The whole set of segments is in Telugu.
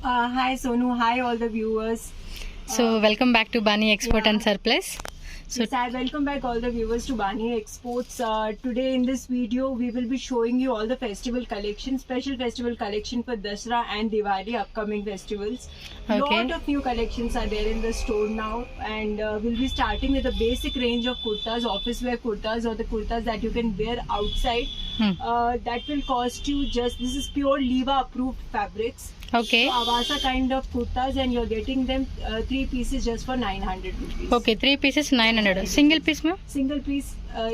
Hi Sonu, hi all the viewers. So welcome back to Bani Export and Surplus. So yes, I welcome back all the viewers to Bani Exports. Today in this video we will be showing you all the festival collection, special festival collection for Dasra and Diwali upcoming festivals. Lot of new collections are there in the store now, and we'll be starting with a basic range of kurtas, office wear kurtas or the kurtas that you can wear outside. That will cost you just, this is pure Liva approved fabrics. Okay. So Avasa kind of kurtas, and you're getting them 3 pieces just for 900 rupees. Okay, 3 pieces 900. Single piece, ma'am? Single piece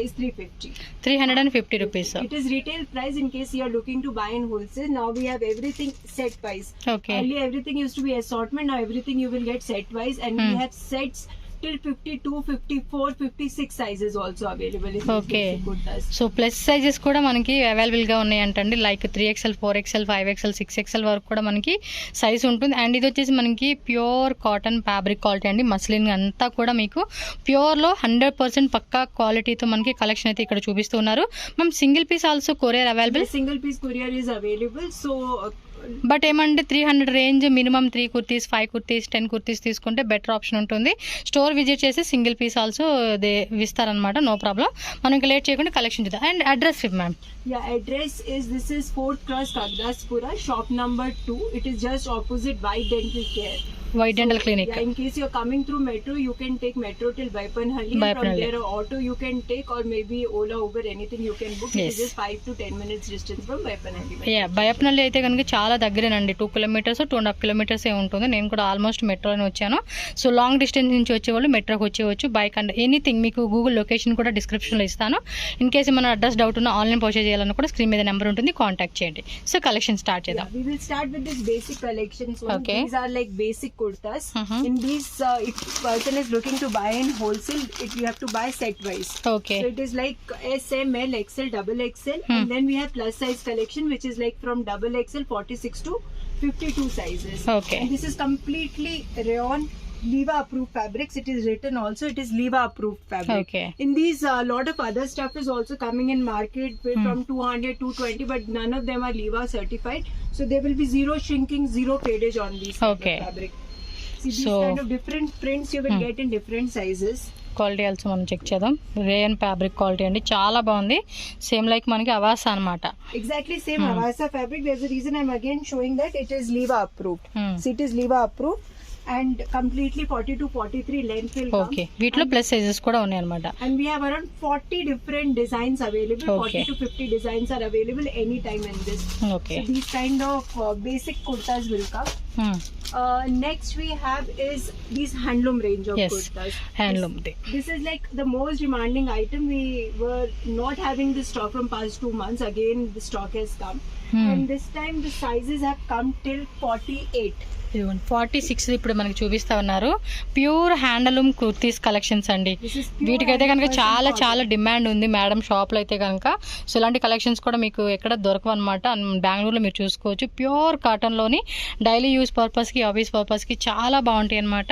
is 350. 350 rupees. It is retail price in case you are looking to buy in wholesale. Now we have everything set wise. Okay. Earlier everything used to be assortment. Now everything you will get set wise, and we have sets till 52, 54, 56 sizes also available in Okay. kurtas. So plus sizes కూడా మనకి అవైలబుల్ గా ఉన్నాయి అంటండి. Like 3XL, 4XL, 5XL, 6XL వరకు కూడా మనకి సైజ్ ఉంటుంది. అండ్ ఇది వచ్చేసి మనకి ప్యూర్ కాటన్ ఫ్యాబ్రిక్ క్వాలిటీ అండి. మస్లిన్ అంతా కూడా మీకు ప్యూర్ లో 100% పక్కా క్వాలిటీతో మనకి కలెక్షన్ అయితే ఇక్కడ చూపిస్తున్నారు. మనం single piece also courier available. Single piece courier is available. So but ఏమంటే 300 రేంజ్ మినిమం 3 కుర్తీస్, 5 కుర్తీస్, 10 కుర్తీస్ తీసుకుంటే బెటర్ ఆప్షన్ ఉంటుంది. స్టోర్ విజిట్ చేసి సింగిల్ పీస్ ఆల్సో ఇస్తారనమాట. No problem. మనం ఇంకా లేట్ చేయకుండా కలెక్షన్ చూద్దాం. And address ma'am. Address is, this is 4th Cross, Kagdaspura, shop number 2. It is just opposite White Dental Care. White Dental Clinic. In case you're coming through metro, you can take metro till Baipanhalli. From there, auto you can take, or maybe Ola, Uber, anything you can book. It is just 5 to 10 minutes distance from Baipanhalli. బైపనల్లి అయితే కనుక చాలా దగ్గరేనండి. 2 కిలోమీటర్స్ 2.5 కిలోమీటర్స్ ఉంటుంది. నేను కూడా ఆల్మోస్ట్ మెట్రోలోనే వచ్చాను. సో లాంగ్ డిస్టెన్స్ నుంచి వచ్చేవాళ్ళు మెట్రోకి వచ్చేవచ్చు. బైక్ అండ్ ఎనీథింగ్ మీకు గూగుల్ లొకేషన్ కూడా డిస్క్రిప్షన్లో ఇస్తాను. ఇన్ కేసు మన అడ్రస్ డౌట్ ఉన్న ఆన్లైన్ పర్చేజ్ చేయాలన్నా కూడా స్క్రీన్ మీద నెంబర్ ఉంటుంది, కాంటాక్ట్ చేయండి. సో కలెక్షన్ స్టార్ట్ చేద్దాం. We will start with this basic collection. So these are like basic kurtas. In these, if person is looking to buy in wholesale, you have to buy set wise. Okay. So it is like S, M, L, XL, double XL, and then we have plus size collection, which is like from double XL 46 to 52 sizes. Okay. And this is completely rayon Liva approved fabrics. It is written also, it is Liva approved fabric. Okay. In these, a lot of other stuff is also coming in market from 200, 220, but none of them are Liva certified. So there will be zero shrinking, zero fadage on these fabric. See, these kind of different prints you will get in different sizes. Quality also మనం చెక్ చేద్దాం. రేయన్ ఫ్యాబ్రిక్ క్వాలిటీ అండి, చాలా బాగుంది. సేమ్ లైక్ మనకి అవాసా అన్నమాట. Exactly same Avasa fabric. There's a reason I'm again showing that it is Liva approved. So it is Liva approved and completely 40 to 43 length will come. Okay. వీటిలో ప్లస్ సైజెస్ కూడా ఉన్నాయి అన్నమాట. And we have around 40 different designs available. 40 to 50 designs are available anytime in this. Okay. So these kind of basic kurtas will come. Next we have is these handloom range of kurtas. Handloom. This is like the most demanding item. We were not having this stock from past 2 months. Again the stock has come. And this time the sizes have come till 48. 46 ఇప్పుడు మనకి చూపిస్తా ఉన్నారు. ప్యూర్ హ్యాండ్లూమ్ కుర్తీస్ కలెక్షన్స్ అండి. వీటికైతే కనుక చాలా చాలా డిమాండ్ ఉంది మేడం షాప్ లో అయితే కనుక. సో ఇలాంటి కలెక్షన్స్ కూడా మీకు ఎక్కడ దొరకవు అనమాట. బెంగళూరులో మీరు చూసుకోవచ్చు. ప్యూర్ కాటన్ లోని డైలీ యూజ్ పర్పస్ కి, ఆఫీస్ పర్పస్ కి చాలా బాగుంటాయి అనమాట.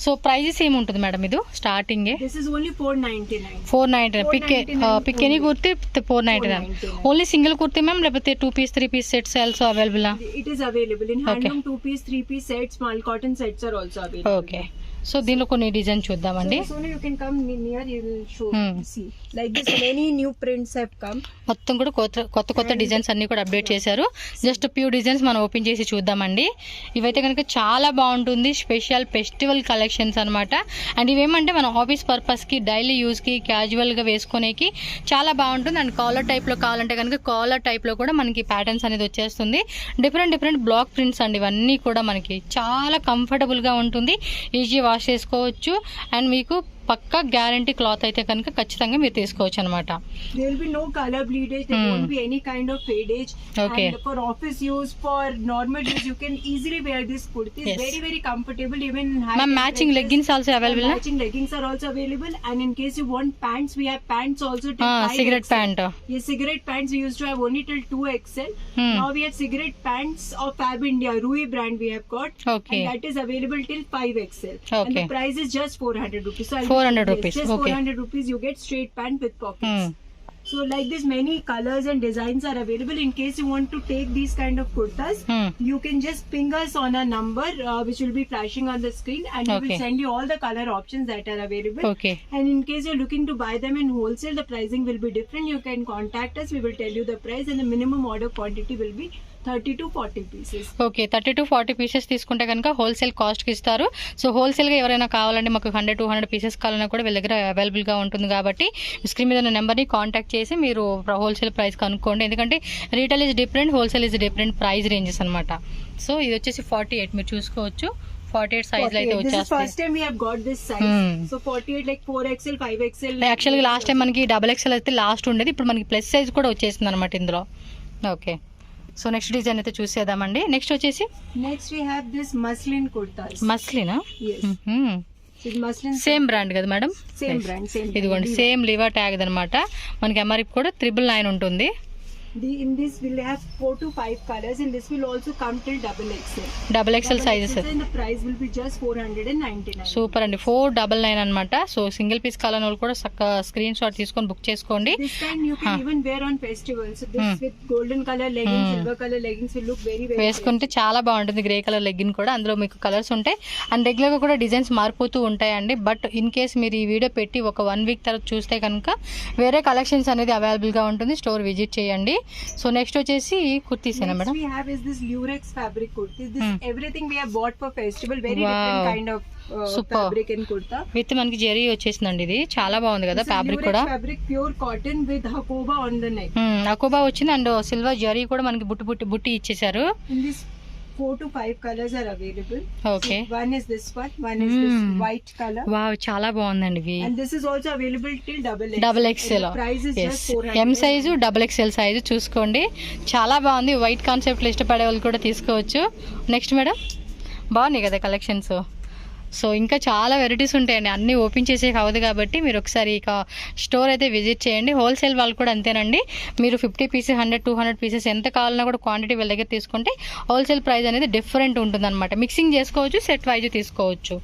సో ప్రైజెస్ ఏముంటుంది మేడం? ఇది starting This is only 499. 499. Pick any kurti 499. Only single kurti ma'am, లేకపోతే 2 piece 3 piece sets also available? It is available in handloom. 2 piece 3 piece sets, small cotton sets are also available. Okay. So దీనిలో కొన్ని డిజైన్ చూద్దామండి. So you can come near, you will show, see. Like this, many new prints have come. మొత్తం కూడా కొత్త డిజైన్స్ అన్ని కూడా అప్డేట్ చేశారు. జస్ట్ ప్యూ డిజైన్స్ మనం ఓపెన్ చేసి చూద్దామండి. ఇవైతే కనుక చాలా బాగుంటుంది. స్పెషల్ ఫెస్టివల్ కలెక్షన్స్ అనమాట. అండ్ ఇవేమంటే మన ఆఫీస్ పర్పస్కి, డైలీ యూస్కి, క్యాజువల్గా వేసుకునేకి చాలా బాగుంటుంది. అండ్ కాలర్ టైప్లో కావాలంటే కనుక కాలర్ టైప్లో కూడా మనకి ప్యాటర్న్స్ అనేది వచ్చేస్తుంది. డిఫరెంట్ బ్లాక్ ప్రింట్స్ అండి. ఇవన్నీ కూడా మనకి చాలా కంఫర్టబుల్గా ఉంటుంది. ఈజీ వాష్ చేసుకోవచ్చు. అండ్ మీకు పక్కా గ్యారంటీ క్లాత్ అయితే కనుక ఖచ్చితంగా మీరు తీసుకోవచ్చు అనమాట. There will be no color bleedage. There won't be any kind of fadage. Okay. And for office use, for normal use, you can easily wear this kurti. It's very very comfortable. Even in high matching leggings also available. Matching leggings are also available. And in case you want pants, we have pants also till 5XL. Cigarette pant. Yes, cigarette pants we used to have only till 2XL. Now we have cigarette pants of Fab India, Rui brand we have got. Okay. And that is available till 5XL. Okay. And the price is just 400 rupees. So 400 rupees. Just Okay. 400 rupees you get straight pant with pockets. So like this, many colors and designs are available. In case you want to take these kind of kurtas, you can just ping us on a number which will be flashing on the screen, and we will send you all the color options that are available. Okay. And in case you're looking to buy them in wholesale, the pricing will be different. You can contact us. We will tell you the price, and the minimum order quantity will be 30 to 40 pieces. Okay, 30 to 40 pieces తీసుకుంటే కనుక హోల్సేల్ కాస్ట్కి ఇస్తారు. సో హోల్సేల్గా ఎవరైనా కావాలంటే మాకు 100-200 పీసెస్ కావాలన్నా కూడా వీళ్ళ దగ్గర అవైలబుల్గా ఉంటుంది. కాబట్టి స్క్రీన్ మీద ఉన్న నెంబర్ని కాంటాక్ట్ చేసి మీరు హోల్సేల్ ప్రైస్ కనుక్కోండి. ఎందుకంటే retail is different, wholesale is different price ranges అనమాట. సో ఇది వచ్చేసి 48 మీరు చూసుకోవచ్చు. 48 సైజ్ అయితే వచ్చేస్తాయి. First time we have got this size. So 48 like 4XL, 5XL. యాక్చువల్గా లాస్ట్ టైం మనకి XXL అయితే లాస్ట్ ఉండేది, ఇప్పుడు మనకి ప్లస్ సైజ్ కూడా వచ్చేసింది అనమాట ఇందులో. ఓకే, సో నెక్స్ట్ డిజైన్ అయితే చూసేద్దామండి. నెక్స్ట్ వచ్చేసి we have this muslin kurtas. మస్లినా? Yes. Muslin. Same brand కదా మేడం? Same brand, same. ఇదిగోండి, సేమ్ లివా ట్యాగ్ అనమాట. మనకి ఎంఆర్పి కూడా 999 ఉంటుంది. In this we'll have 4 to 5 colors, and this will also come till XXL. XXL sizes. And the price will be just 499. Super అండి, 499 అనమాట. సో సింగిల్ పీస్ కావాలని వాళ్ళు కూడా స్క్రీన్ షాట్ తీసుకొని బుక్ చేసుకోండి. This kind you can even wear on festivals. So this with golden color leggings, silver color leggings will look very వేసుకుంటే చాలా బాగుంటుంది. గ్రే కలర్ లెగ్గిన్ కూడా, అందులో మీకు కలర్స్ ఉంటాయి. అండ్ రెగ్యులర్గా కూడా డిజైన్స్ మారిపోతూ ఉంటాయండి. బట్ ఇన్ కేస్ మీరు ఈ వీడియో పెట్టి ఒక 1 వీక్ తర్వాత చూస్తే కనుక వేరే కలెక్షన్స్ అనేది అవైలబుల్గా ఉంటుంది. స్టోర్ విజిట్ చేయండి. సో నెక్స్ట్ వచ్చేసి కుర్తీసేనా madam? we have is this lurex fabric kurti. This everything we have bought for festival. Very different kind of fabric in kurta. With మనకి జెరీ వచ్చేసిందండి. ఇది చాలా బాగుంది కదా ఫ్యాబ్రిక్ కూడా. Fabric pure cotton with hakoba on the neck. Hakoba వచ్చింది అండ్ సిల్వర్ జెరీ కూడా మనకి బుట్టి ఇచ్చేసారు. In this 4 to 5 colors are available. Okay. So one is this one is this white color. Wow, చాలా బాగుందండి ఇవి. And this is also available till XXL. The price is just 400. M size XXL size చూసుకోండి. చాలా బాగుంది. వైట్ కాన్సెప్ట్ లో ఇష్టపడే వాళ్ళు కూడా తీసుకోవచ్చు. నెక్స్ట్ మేడం, బాగున్నాయి కదా కలెక్షన్స్. సో ఇంకా చాలా వెరైటీస్ ఉంటాయండి. అన్నీ ఓపెన్ చేసే కావదు కాబట్టి మీరు ఒకసారి ఇక స్టోర్ అయితే విజిట్ చేయండి. హోల్సేల్ వాళ్ళు కూడా అంతేనండి. మీరు 50 పీసెస్ 100-200 పీసెస్ ఎంత కావాలన్నా కూడా క్వాంటిటీ వీళ్ళ దగ్గర తీసుకుంటే హోల్సేల్ ప్రైస్ అనేది డిఫరెంట్ ఉంటుంది అనమాట. మిక్సింగ్ చేసుకోవచ్చు, సెట్ వైజ్ తీసుకోవచ్చు.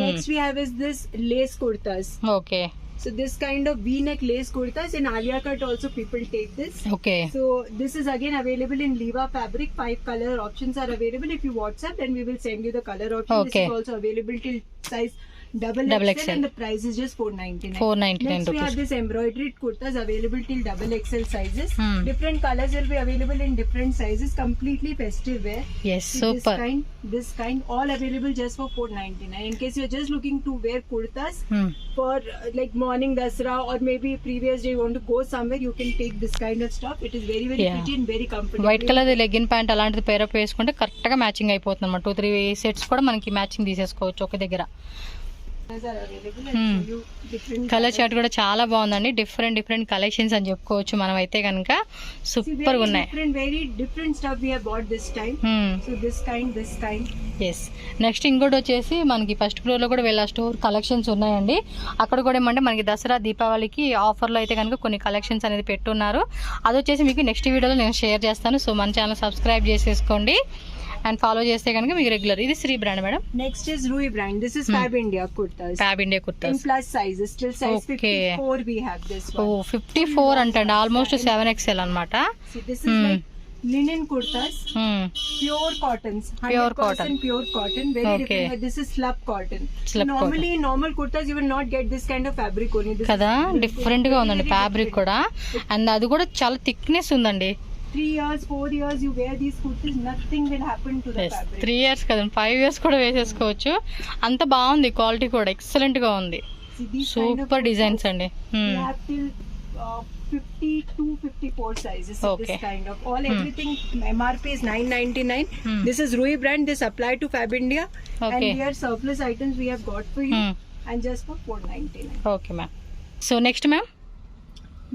Next we have is this lace kurtas. Okay, so this kind of V-neck lace kurtas in Alia cut also people take this. Okay. So this is again available in Liva fabric. 5 color options are available. If you WhatsApp, then we will send you the color option. Okay. This is also available till size double XL, and the price is just 499. 499 Next we have this embroidered kurtas available till XXL sizes. Different colors will be available in different sizes. Completely festive wear. Yes, super. This kind all available just for 499. In case you're just looking to wear kurtas for like morning Dasra or maybe previous day you want to go somewhere, you can take this kind of stuff. It is very pretty and very comfortable. White colour legging pant అలాంటిది పేరప్ వేసుకుంటే కరెక్ట్ గా మ్యాచింగ్ అయిపోతుంది అన్నమాట. 2-3 సెట్స్ కూడా మనకి మ్యాచింగ్ తీసేసుకోవచ్చు ఒక దగ్గర. కలర్ చార్ట్ కూడా చాలా బాగుందండి. డిఫరెంట్ కలెక్షన్స్ అని చెప్పుకోవచ్చు మనం అయితే కనుక. సూపర్ గా ఉన్నాయి. Very different stuff we have bought this time. So this kind. Yes. Next ఇంకోటి వచ్చేసి మనకి ఫస్ట్ ఫ్లోర్ లో కూడా వీళ్ళ స్టోర్ కలెక్షన్స్ ఉన్నాయండి. అక్కడ కూడా ఏమంటే మనకి దసరా దీపావళికి ఆఫర్లో అయితే కనుక కొన్ని కలెక్షన్స్ అనేది పెట్టున్నారు. అది వచ్చేసి మీకు నెక్స్ట్ వీడియోలో నేను షేర్ చేస్తాను. సో మన ఛానల్ సబ్స్క్రైబ్ చేసేసుకోండి అండ్ ఫాలో చేస్తే కనుక మీకు రెగ్యులర్. ఇది Shree brand madam. Next is రూయి brand. This is Fab India kurtas. Fab India kurtas. In plus sizes till size 54 we have this one. Oh, 54 అంటండి, ఆల్మోస్ట్ 7XL అన్నమాట. See, this is like linen kurtas. Pure cottons. 100% pure cotton. Very different. This is slub cotton. Normally in normal kurtas you will not get this kind of fabric only. కదా, డిఫరెంట్ గా ఉందండి ఫ్యాబ్రిక్ కూడా. అండ్ అది కూడా చాలా థిక్నెస్ ఉందండి. 3 years, 4 years you wear these kurtis, nothing will happen to the fabric. 3 years కదండి, 5 years కూడా వేసేసుకోవచ్చు. అంత బాగుంది, క్వాలిటీ కూడా ఎక్సలెంట్ గా ఉంది. సూపర్ డిజైన్స్ అండి. We have till 52-54 sizes. This kind of everything MRP is 999. This is Rui brand. This apply to Fab India. And here surplus items we have got for you and just for 499. Okay ma'am. So next ma'am.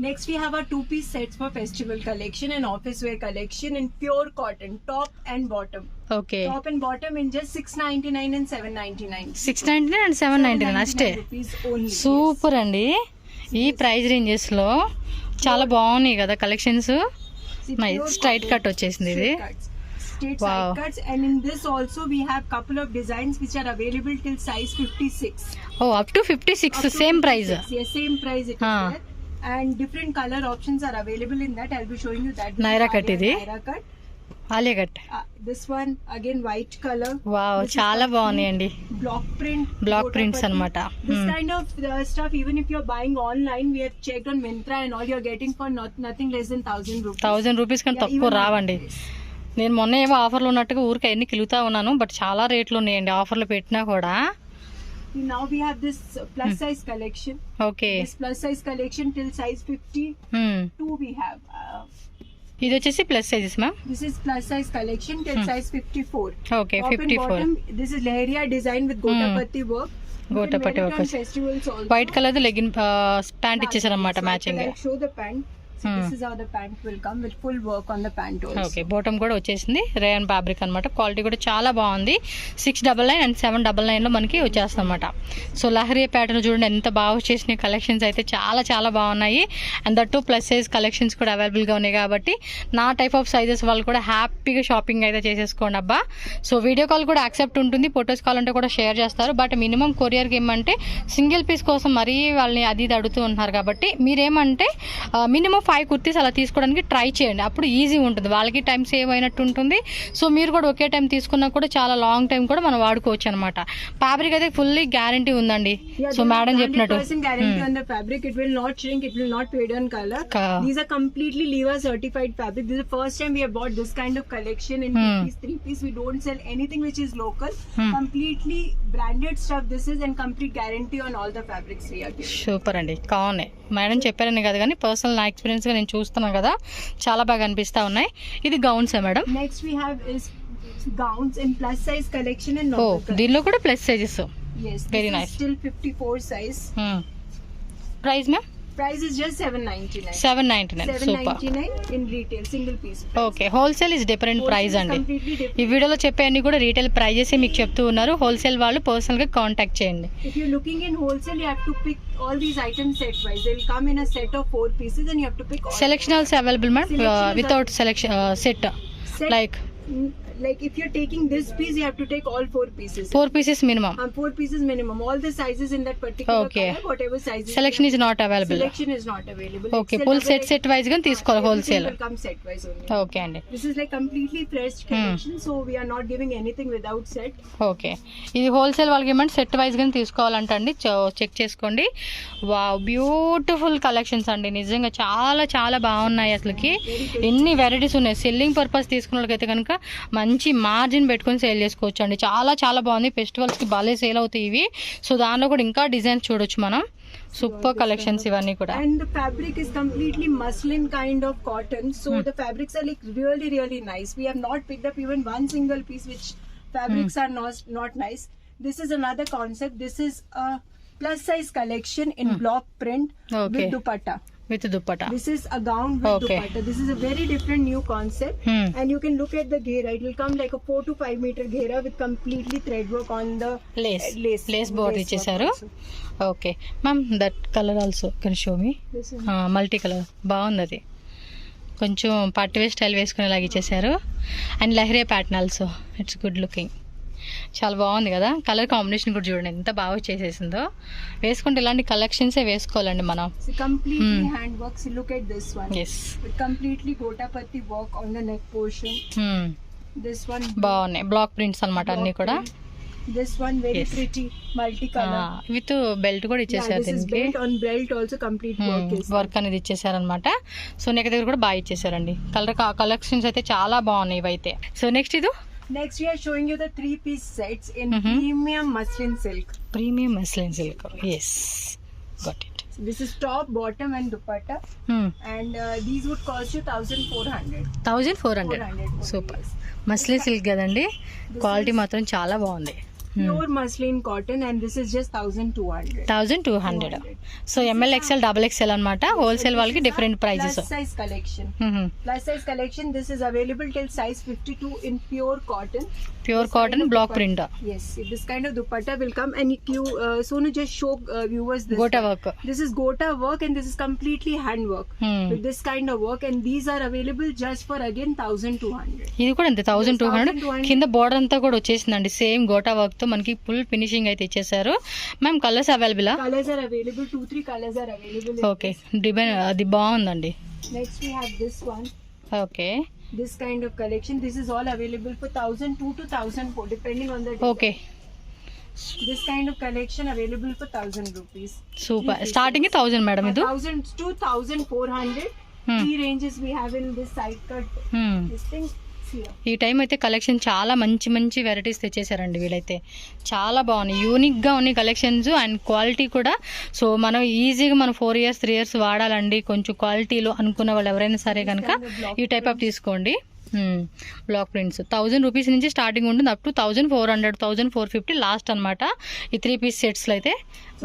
Next we have our 2-piece sets for festival collection and office wear collection in pure cotton, top and bottom. Okay. Top and bottom in just 699 and 799. 699 and 799 అష్టే. Super అండి. ఈ ప్రైస్ రేంజెస్ లో చాలా బాగున్నాయి కదా కలెక్షన్స్. స్ట్రైట్ కట్ వచ్చేసింది ఇది. Straight side cuts, and in this also we have couple of designs which are available till size 56. Oh, up to 56, same price. Yes, same price it is there. and different color options are available in that. I'll be showing you that. Naira cut idi. Naira cut. Alia cut. This one again white color. Wow, చాలా బాగున్నాయండి. బ్లాక్ ప్రింట్స్ అన్నమాట. This kind of stuff, even if you're buying online, we have checked on Myntra and all, you're getting for nothing less than 1,000 rupees. 1,000 rupees కంటే తక్కువ రావండి. నేను మొన్న ఏమో ఆఫర్లు ఉన్నట్టుగా ఊరికి అన్ని కిలుతా ఉన్నాను, బట్ చాలా రేట్లు ఉన్నాయండి ఆఫర్లు పెట్టినా కూడా. Now we have this plus size collection. Okay. This plus size collection till size 52 we have. ఇది వచ్చేసి plus sizes ma'am. This is plus size collection till size 54. Okay, Top 54. And bottom, this is Leheria design with Gotapatti work. Gotapatti work. Festivals also. White colour legging pant ఇచ్చేసారు అన్నమాట matching. Show the pant. So this is how the pant will come with full work on the pant also. Okay, bottom కూడా వచ్చేసింది రేయన్ ఫ్యాబ్రిక్ అన్నమాట. క్వాలిటీ కూడా చాలా బాగుంది. 699 అండ్ 799 లో మనకి వచ్చేస్తుంది అన్నమాట. సో లహరియా ప్యాటర్న్ చూడండి ఎంత బాగా వచ్చేసిన కలెక్షన్స్ అయితే చాలా చాలా బాగున్నాయి. And that plus size collections కూడా అవైలబుల్గా ఉన్నాయి కాబట్టి నా టైప్ ఆఫ్ సైజెస్ వాళ్ళు కూడా హ్యాపీగా షాపింగ్ అయితే చేసేసుకోండి అబ్బా. సో వీడియో కాల్ కూడా యాక్సెప్ట్ ఉంటుంది, ఫొటోస్ కావాలంటే కూడా షేర్ చేస్తారు. బట్ మినిమం కొరియర్కి ఏమంటే సింగిల్ పీస్ కోసం మరీ వాళ్ళని అది ఇది అడుగుతూ ఉంటున్నారు కాబట్టి మీరేమంటే మినిమం 5 కుర్తీస్ అలా తీసుకోవడానికి ట్రై చేయండి. అప్పుడు ఈజీ ఉంటుంది, వాళ్ళకి టైం సేవ్ అయినట్టు ఉంటుంది. సో మీరు కూడా ఒకే టైం తీసుకున్నా కూడా చాలా లాంగ్ టైం కూడా మనం వాడుకోవచ్చు అనమాట. ఫ్యాబ్రిక్ అయితే ఫుల్లీ గ్యారంటీ ఉందండి. సో మేడం చెప్పినట్టు guarantee on the fabric. It will not shrink, it will not fade on color. These are completely Liva certified fabric. This is the first time we have bought this kind of collection in 3-piece. We don't sell anything which is local. Completely branded stuff this is, and complete guarantee on all the fabrics we are giving. Super అండి. కావునే మేడం చెప్పారని కదా, కానీ పర్సనల్ నా ఎక్స్పీరియన్స్ గా నేను చూస్తున్నాను కదా, చాలా బాగా అనిపిస్తా ఉన్నాయి. ఇది gowns madam. Next we have is gowns in plus size collection and దీనిలో కూడా plus sizes. yes, very nice. still 54 size. Price ma'am? Price is just 799. 799. Super. 799 in retail single piece price. Okay, wholesale is different price అండి. Completely different. ఈ వీడియోలో చెప్పే అన్ని కూడా రీటైల్ ప్రైజెస్ మీకు చెప్తూ ఉన్నారు. హోల్సేల్ వాళ్ళు పర్సనల్ గా కాంటాక్ట్ చేయండి. If you're looking in wholesale, you have to pick all these items set wise. They'll come in a set of 4 pieces and you have to pick all. Selection also available madam, without selection set like if you're taking this piece, you have to take all 4 pieces. 4 pieces minimum. 4 pieces minimum. All the sizes in that particular Okay. color, whatever sizes. Selection is not available. Selection is not available. Okay, full set wise గా తీసుకోవాలి wholesale. Will come set wise only. Okay అండి. This is like completely fresh collection, so we are not giving anything without set. Okay, ఇది హోల్సేల్ వాళ్ళకి ఏమంటే సెట్ వైజ్ గా తీసుకోవాలంట అండి. చెక్ చేసుకోండి. వావ్, బ్యూటిఫుల్ కలెక్షన్స్ అండి. నిజంగా చాలా చాలా బాగున్నాయి. అసలుకి ఎన్ని వెరైటీస్ ఉన్నాయి. సెల్లింగ్ పర్పస్ తీసుకున్న వాళ్ళకైతే కనుక మంచి మార్జిన్ పెట్టుకొని సేల్ చేసుకోవచ్చు అండి. చాలా చాలా బాగుంది. ఫెస్టివల్స్ కి భలే సేల్ అవుతాయి ఇవి. సో దానిలో కూడా ఇంకా డిజైన్స్ చూడొచ్చు మనం. సూపర్ కలెక్షన్స్ ఇవన్నీ కూడా. And the fabric is completely muslin kind of cotton, so the fabrics are like really really nice. We have not picked up even one single piece which fabrics are not nice. This is another concept. This is a plus size collection in block print with dupatta. With dupatta. This is a gown with dupatta. This is a very different new concept. And you can look at the ghera. It will come like a 4 to 5 meter ghera with completely thread work on the lace border ఇచ్చేసారు. Okay ma'am, that colour also can show me. Multi colour బాగుంది. అది కొంచెం పార్టీ వేర్ స్టైల్ వేసుకునేలాగా ఇచ్చేసారు. And leheriya pattern also it's good looking. చాలా బాగుంది కదా. కలర్ కాంబినేషన్ కూడా చూడండి ఎంత బాగా చేసేసిందో. వేసుకుంటే ఇలాంటి కలెక్షన్సే వేసుకోవాలండి మనం. Completely hand work. So look at this one. Yes. With completely Gotapatti work on the neck portion. This one బాగున్నాయి. బ్లాక్ ప్రింట్స్ అన్నమాట అన్ని కూడా. This one very pretty multicolor. With belt కూడా ఇచ్చేసారు. This is belt on belt also complete work is. Work అనేది ఇచ్చేసారనమాట. సో నెక్ దగ్గర కూడా బాగా ఇచ్చేసారండి. కలెక్షన్స్ అయితే చాలా బాగున్నాయి ఇవైతే. సో నెక్స్ట్ ఇది. Next we are showing you the 3-piece sets in premium muslin silk. Premium muslin silk. Yes, got it. So this is top, bottom and dupatta. And these would cost you 1,400. 1,400. Super. Muslin silk కదండి. క్వాలిటీ మాత్రం చాలా బాగుంది. Pure muslin cotton, and this is just 1,200. 1,200. So ML XL XXL అన్నమాట. హోల్సేల్ వాళ్ళకి different prices. Plus size collection. Plus size collection. This is available till size 52 in pure cotton. Pure cotton block print. Yes, this kind of dupatta will come, and you Sonu just show viewers this. Gota work. This is Gota work, and this is completely hand work with this kind of work, and these are available just for again 1,200. ఇది కూడా అంతే 1,200. కింద బోర్డర్ అంతా కూడా వచ్చేసిందండి సేమ్ గోటా వర్క్ తో. మనకి ఫుల్ ఫినిషింగ్ అయితే ఇచ్చేసారు. Ma'am colours available? Colors are available. 2-3 colors are available. Okay, design అది బాగుందండి. Next we have this one. Okay, This kind of collection. This is all available for 1,002 to 1,004 depending on the design. Okay, This kind of collection available for 1,000 rupees. Super. Starting 1000 madam ఇది. 1,000 to 1,400. Three ranges we have in this side cut. This thing here. ఈ టైం అయితే కలెక్షన్ చాలా మంచి మంచి వెరైటీస్ తెచ్చేసారండి వీళ్ళైతే. చాలా బాగున్నాయి, యూనిక్గా ఉన్నాయి కలెక్షన్స్ అండ్ క్వాలిటీ కూడా. సో మనం ఈజీగా మనం 4 years 3 years వాడాలండి కొంచెం క్వాలిటీలో అనుకున్న వాళ్ళు ఎవరైనా సరే కనుక ఈ టైప్ ఆఫ్ తీసుకోండి. బ్లాక్ ప్రింట్స్ 1000 రూపీస్ నుంచి స్టార్టింగ్ ఉంటుంది, అప్ టు 1,400 1,450 లాస్ట్ అనమాట ఈ 3 piece సెట్స్లో అయితే.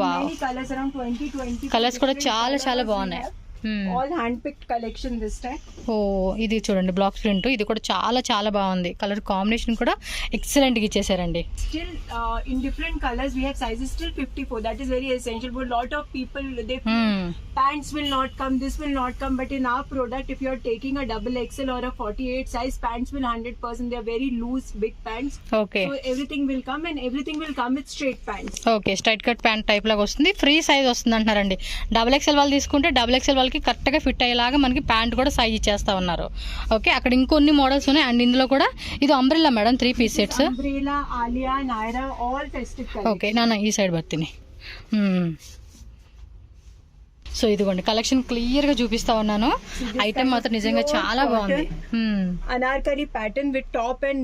Wow, Colors around 20. కలర్స్ కూడా చాలా చాలా బాగున్నాయి. All hand picked collection this time. ఓ, ఇది చూడండి బ్లాక్ ప్రింట్, ఇది కూడా చాలా చాలా బాగుంది. కలర్ కాంబినేషన్ కూడా ఎక్సలెంట్ గా ఇచ్చేసారండి. Still in different colors we have sizes still 54. That is very essential. But lot of people they feel pants will not come, this will not come. But in our product, if you are taking a double XL or a 48 size, pants will 100%. They are very loose, big pants. Okay, So everything will come and everything will come with straight pants. Okay, straight cut pant type లాగా వస్తుంది. ఫ్రీ సైజ్ వస్తుంది అంటున్నారండి. XXL వాళ్ళు తీసుకుంటే XXL వాళ్ళకి కరెక్ట్గా ఫిట్ అయ్యేలాగా మనకి ప్యాంట్ కూడా సైజ్ ఇచ్చేస్తా ఉన్నారు. ఓకే, అక్కడ ఇంకొన్ని మోడల్స్ ఉన్నాయి అండ్ ఇందులో కూడా ఇది umbrella madam 3 piece sets. Umbrella, Alia, Naira, all festive colors. Okay, నాన్న ఈ సైడ్ బర్తిని. సో ఇదిగోండి కలెక్షన్ క్లియర్ గా చూపిస్తా ఉన్నాను. ఐటమ్ మాత్రం నిజంగా చాలా బాగుంది. Anarkali pattern with top and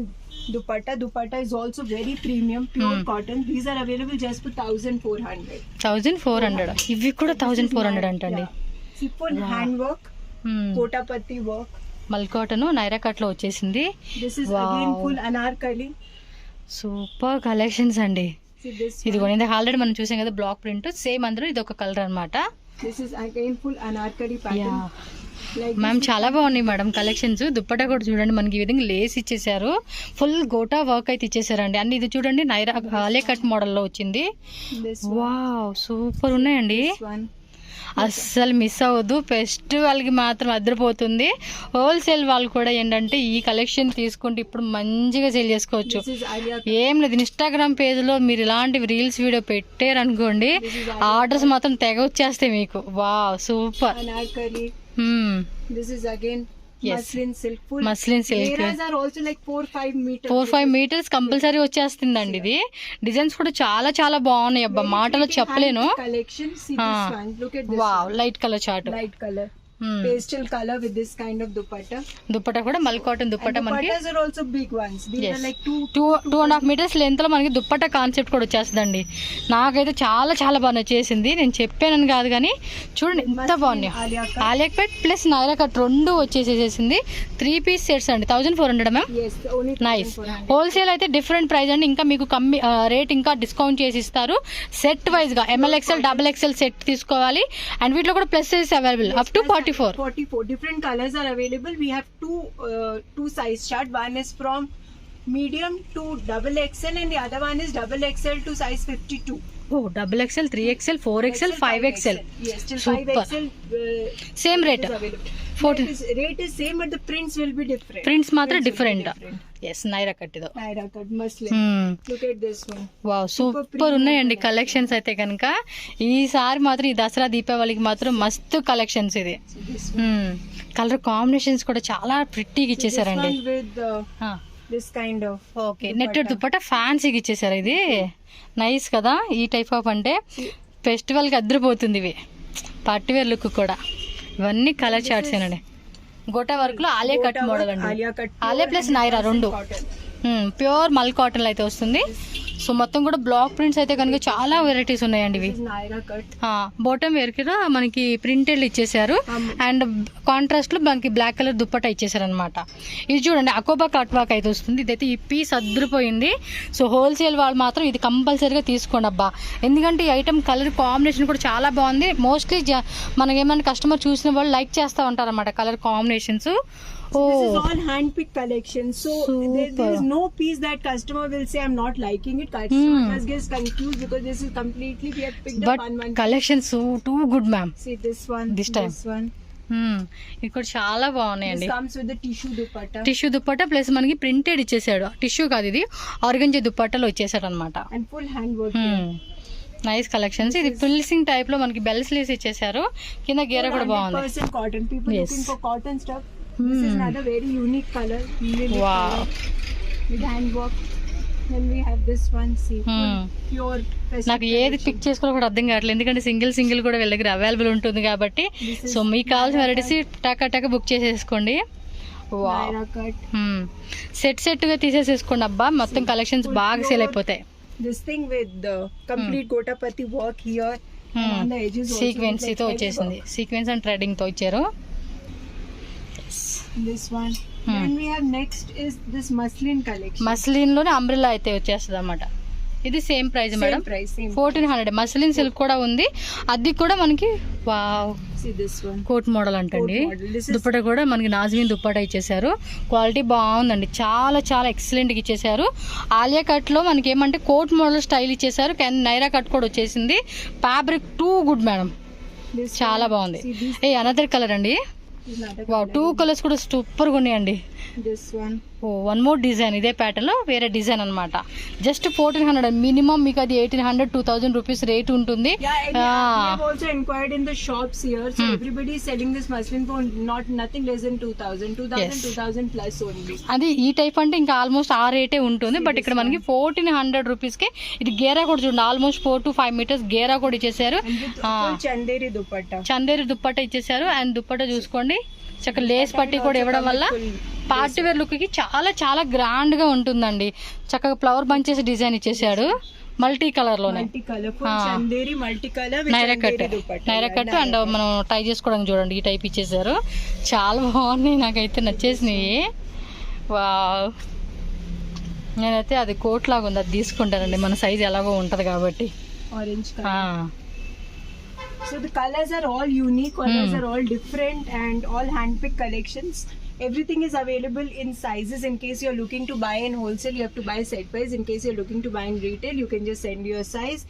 dupatta. Dupatta is also very premium, pure cotton. These are available just for 1,400. 1,400. ఇవి కూడా 1,400 అంటండి. Full handwork, kotapatti work. Mulcotton Naira cut లో వచ్చేసింది. This is again full Anarkali. Super collections అండి. See this. ఇదిగోండి ఇందాక ఆల్రెడీ మనం చూసాం కదా బ్లాక్ ప్రింట్, సేమ్ అందులో ఇది ఒక కలర్ అన్నమాట. This is again full Anarkali pattern. Like ma'am చాలా బాగున్నాయి మేడం కలెక్షన్స్. దుప్పటా కూడా చూడండి మనకి ఈ విధంగా లేస్ ఇచ్చేసారు, ఫుల్ గోటా వర్క్ అయితే ఇచ్చేసారండి. అండ్ ఇది చూడండి నైరా ఆలే కట్ మోడల్ లో వచ్చింది. వావ్, సూపర్ ఉన్నాయండి. అస్సలు మిస్ అవ్వద్దు, ఫెస్టివల్కి మాత్రం అదిరిపోతుంది. హోల్సేల్ వాళ్ళు కూడా ఏంటంటే ఈ కలెక్షన్ తీసుకుంటే ఇప్పుడు మంచిగా సేల్ చేసుకోవచ్చు. ఏం లేదు, ఇన్స్టాగ్రామ్ పేజ్లో మీరు ఇలాంటి రీల్స్ వీడియో పెట్టారనుకోండి ఆర్డర్స్ మాత్రం తెగ వచ్చేస్తాయి మీకు. Wow, super. This is again muslin silk. Full muslin silk. Layers are also like 4-5 meters. 4-5 meters compulsory వచ్చేస్తుందండి. ఇది డిజైన్స్ కూడా చాలా చాలా బాగున్నాయి అబ్బా, మాటలో చెప్పలేను. Collection. See this one. Look at this. Wow, light colour chart. Light color. Pastel color with this kind of dupatta. Dupatta కూడా మల్ కాటన్ దుప్పటా మనకి. Dupattas are also big ones. These are like 2.5 meters length లో మనకి దుప్పటా కాన్సెప్ట్ కూడా వచ్చేస్తుందండి. నాకైతే చాలా చాలా బాగా నచ్చేసింది. నేను చెప్పానని కాదు కానీ చూడండి ఎంత బాగున్నాయి. Alia cut plus Naira cut రెండు వచ్చేసేసింది. 3 piece సెట్స్ అండి. 1,400 ma'am. yes, only nice. Wholesale అయితే డిఫరెంట్ ప్రైస్ అండి, ఇంకా మీకు కమ్మి రేట్ ఇంకా డిస్కౌంట్ చేసి ఇస్తారు. సెట్ వైజ్ గా MLXL XXL సెట్ తీసుకోవాలి. అండ్ వీటిలో కూడా plus size available up to 44 different colors are available. We have two size chart. One is from medium to XXL and the other one is XXL to size 52. ఓ, XXL 3XL 4XL 5XL. Yes, till Super. 5XL. Same rate. 14 rate is same but the prints will be different. Prints మాత్రం డిఫరెంట్. ఎస్, నైరా కట్ ఇదో. Naira cut muslin. Look at this one. Wow, super ఉన్నాయండి కలెక్షన్స్ అయితే కనుక. ఈసారి మాత్రం ఈ దసరా దీపావళికి మాత్రం మస్తు కలెక్షన్స్. ఇది కలర్ కాంబినేషన్స్ కూడా చాలా ప్రిట్టీగా ఇచ్చేసారండి. This kind of okay, netted dupatta ఫ్యాన్సీగా ఇచ్చేసారు. ఇది నైస్ కదా. ఈ టైప్ ఆఫ్ అంటే ఫెస్టివల్కి అద్దరిపోతుంది. ఇవి పార్టీ వేర్ లుక్ కూడా. ఇవన్నీ కలర్ చార్ట్స్ ఏనండి. గోటా వర్క్ లో ఆలియా కట్ మోడల్ అండి. ఆలియా ప్లస్ నైరా రెండు ప్యూర్ మల్ కాటన్ అయితే వస్తుంది. సో మొత్తం కూడా బ్లాక్ ప్రింట్స్ అయితే కనుక చాలా వెరైటీస్ ఉన్నాయండి. ఇవి బాటమ్ వేర్ కి మనకి ప్రింటెడ్ ఇచ్చేసారు అండ్ కాంట్రాస్ట్ లో మనకి బ్లాక్ కలర్ దుప్పటా ఇచ్చేసారు అనమాట. ఇది చూడండి అకోబా కట్ వర్క్ అయితే వస్తుంది. ఇదైతే ఈ పీస్ అద్దరిపోయింది. సో హోల్సేల్ వాళ్ళు మాత్రం ఇది కంపల్సరీగా తీసుకోండి అబ్బా, ఎందుకంటే ఈ ఐటమ్ కలర్ కాంబినేషన్ కూడా చాలా బాగుంది. మోస్ట్లీ మనకి ఏమైనా కస్టమర్ చూసిన వాళ్ళు లైక్ చేస్తూ ఉంటారు అనమాట colour combinations. So this is all hand picked collection. So there is no piece that customer will say I'm not liking it. Customer gets confused because this is completely we have picked but up one. Collection so too good, ma'am. See this one. This time. This one. ఇది కూడా చాలా బాగున్నాయండి. This comes with the tissue dupatta. Tissue dupatta plus మనకి ప్రింటెడ్ ఇచ్చేసాడు. టిష్యూ కాదు, ఇది ఆర్గంజా దుప్పట్టలో ఇచ్చేసాడు అనమాట. And full handwork. Nice collections. ఇది ఫిల్సింగ్ టైప్ లో మనకి బెల్ స్లీవ్స్ ఇచ్చేసారు. కింద గేర కూడా బాగుంది. 100% cotton. People Yes. looking for cotton stuff. This is another very unique color. Really Wow. color with handwork. Then we have this one. See, pure. నాకు ఏది పిక్ చేసుకోవాలో కూడా అర్థం కావట్లేదు, ఎందుకంటే సింగిల్ కూడా వీళ్ళ దగ్గర అవైలబుల్ ఉంటుంది కాబట్టి. సో మీకు కావాల్సిన వెరైటీస్ టకా బుక్ చేసేసుకోండి. Naira cut. సెట్ గా తీసేసేసుకోండి అబ్బా, మొత్తం కలెక్షన్స్ బాగా సేల్ అయిపోతాయి. This thing with the complete gotapati work here and on the edges also. Sequence తో వచ్చేసింది. సీక్వెన్స్ అండ్ థ్రెడింగ్ తో ఇచ్చారు. This one. Then we have next is this muslin collection. Muslin లోనే అంబ్రెల్లా అయితే వచ్చేస్తుంది అన్నమాట. ఇది same price madam, Same price, same. 1400. Muslin silk కూడా ఉంది, అది కూడా మనకి wow See this one. Coat model అంటండి. Coat model. This is dupatta కూడా మనకి నాజ్మీన్ దుప్పట ఇచ్చేసారు. క్వాలిటీ బాగుందండి, చాలా ఎక్సలెంట్ గా ఇచ్చేసారు. ఆలియా కట్ లో మనకి ఏమంటే కోట్ మోడల్ స్టైల్ ఇచ్చేసారు, కానీ నైరా కట్ కూడా వచ్చేసింది. Fabric too good madam, this చాలా one. బాగుంది. See this అనదర్ కలర్ అండి. is another wow, color. 2 colours కూడా సూపర్ గా ఉన్నాయండి. This one. One more design, ఇదే ప్యాటర్న్ లో వేరే డిజైన్ అనమాట. జస్ట్ 1400. మినిమం మీకు అది 1800 2000 రూపీస్ రేట్ ఉంటుంది. Yeah, and we have also inquired in the shops here. So everybody is selling this muslin for nothing less than 2000, Yes. 2000 plus only. అది ఈ టైప్ అంటే ఇంకా ఆల్మోస్ట్ ఆ రేటే ఉంటుంది. బట్ ఇక్కడ మనకి 1400 రూపీస్ కి ఇది గేరా కూడా చూడండి, ఆల్మోస్ట్ 4 to 5 meters గేరా కూడా ఇచ్చేసారు. And with full chanderi dupatta. Chanderi dupatta ఇచ్చేసారు. అండ్ దుప్పట చూసుకోండి, చక్కగా లేస్ పట్టి కూడా ఇవ్వడం వల్ల పార్టీ వేర్ లుక్ కి చాలా గ్రాండ్ గా ఉంటుందండి. చక్కగా ఫ్లవర్ బంచెస్ డిజైన్ ఇచ్చేసాడు మల్టీ కలర్ లోనే. Multi color, full chanderi multi color with Naira cut, chanderi dupatta. Naira cut and మనం ట్రై చేసుకోవడానికి చూడండి, ఈ టైప్ ఇచ్చేసారు. చాలా బాగున్నాయి, నాకైతే నచ్చేసినాయి. వావ్, నేనైతే అది కోట్ లాగా ఉంది, అది తీసుకుంటానండి, మన సైజ్ ఎలాగో ఉంటది కాబట్టి. Orange color. So the colors are all unique, colors are all different, and all hand-picked collections. Everything is available in sizes. In case you're looking to buy in wholesale, you have to buy set price. In case you're looking to buy in retail, you can just send your size.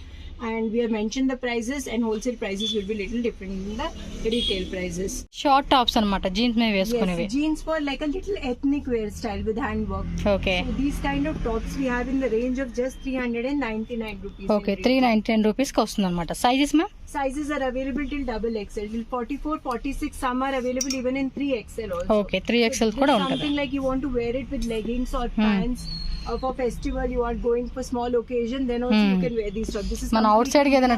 And we have mentioned the prices, and wholesale prices will be little different than the retail prices. Short tops అన్నమాట, జీన్స్ మీద వేసుకునేవి. Yes, jeans for like a little ethnic wear style with handwork. Okay So these kind of tops we have in the range of just 399 rupees. Okay, 399 rupees కి వస్తుంది అనమాట. Sizes ma'am? Sizes are available till double XL, till 44, 46. Some are available even in 3XL also. Okay, 3XL కూడా ఉంటుంది. Something like you want to wear it with leggings or pants. For festival, you are going for small occasion, then also you can wear these tops. This is మనం అవుట్ సైడ్ కి ఏదైనా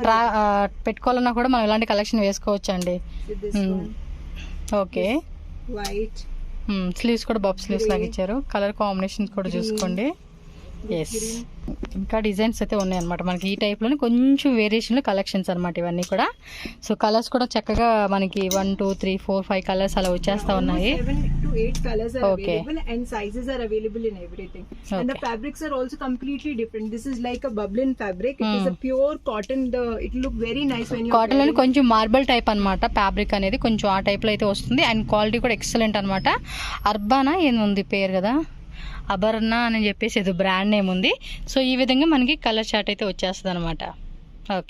పెట్టుకోవాలన్నా కూడా మనం ఇలాంటి కలెక్షన్ వేసుకోవచ్చు అండి. this one, okay, white. Sleeves కూడా బబ్ స్లీవ్స్ లాగా ఇచ్చారు. కలర్ కాంబినేషన్ కూడా చూసుకోండి. ఎస్, ఇంకా డిజైన్స్ అయితే ఉన్నాయి అనమాట మనకి ఈ టైప్ లోనే, కొంచెం వేరియేషన్ లో కలెక్షన్స్ అనమాట ఇవన్నీ కూడా. సో కలర్స్ కూడా చక్కగా మనకి 1 2 3 4 5 కలర్స్ అలా వచ్చేస్తా ఉన్నాయి. 7 to 8 colors are Okay. available, and sizes are available in everything. And the fabrics are also completely different. This is like a bublin fabric. It is a pure cotton. It look very nice when you cotton లోని కొంచెం మార్బల్ టైప్ అన్నమాట ఫ్యాబ్రిక్ అనేది, కొంచెం ఆ టైప్ లో అయితే వస్తుంది. అండ్ క్వాలిటీ కూడా ఎక్సలెంట్ అనమాట. అర్బానా ఏముంది పేరు కదా, అబర్నా అని చెప్పేసి ఏదో బ్రాండ్ నేమ్ ఉంది. సో ఈ విధంగా మనకి కలర్ చార్ట్ అయితే వచ్చేస్తుంది అనమాట.